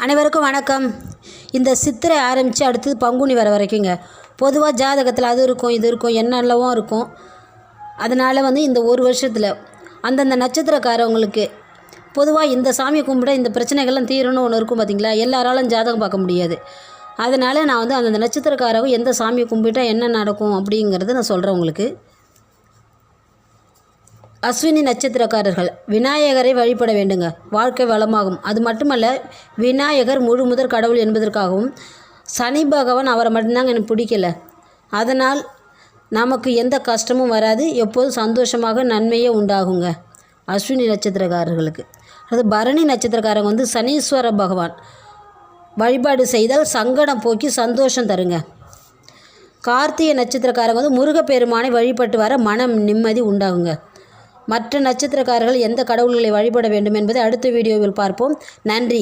அனைவருக்கும் வணக்கம். இந்த சித்திரை ஆரம்பித்து அடுத்தது பங்குனி வர வரைக்குங்க பொதுவாக ஜாதகத்தில் அது இருக்கும் இது இருக்கும் என்னெல்லாம் இருக்கும். அதனால் இந்த ஒரு வருஷத்தில் அந்தந்த நட்சத்திரக்காரவங்களுக்கு பொதுவாக இந்த சாமியை கும்பிட இந்த பிரச்சனைகள்லாம் தீரணும்னு ஒன்று இருக்கும் பார்த்திங்களா. எல்லாராலும் ஜாதகம் பார்க்க முடியாது. அதனால் நான் அந்தந்த நட்சத்திரக்காரவங்க எந்த சாமியை கும்பிட்டால் என்ன நடக்கும் அப்படிங்கிறத நான் சொல்கிறேன் உங்களுக்கு. அஸ்வினி நட்சத்திரக்காரர்கள் விநாயகரை வழிபட வேண்டுங்க, வாழ்க்கை வளமாகும். அது மட்டுமல்ல, விநாயகர் முழு முதற் கடவுள் என்பதற்காகவும் சனி பகவான் அவரை மட்டும்தாங்க எனக்கு பிடிக்கல, அதனால் நமக்கு எந்த கஷ்டமும் வராது, எப்போதும் சந்தோஷமாக நன்மையே உண்டாகுங்க அஸ்வினி நட்சத்திரக்காரர்களுக்கு. அது பரணி நட்சத்திரக்காரங்க சனீஸ்வர பகவான் வழிபாடு செய்தால் சங்கடம் போக்கி சந்தோஷம் தருங்க. கார்த்திகை நட்சத்திரக்காரங்க முருகப்பெருமானை வழிபட்டு வர மனம் நிம்மதி உண்டாகுங்க. மற்ற நட்சத்திரக்காரர்கள் எந்த கடவுள்களை வழிபட வேண்டும் என்பதை அடுத்த வீடியோவில் பார்ப்போம். நன்றி.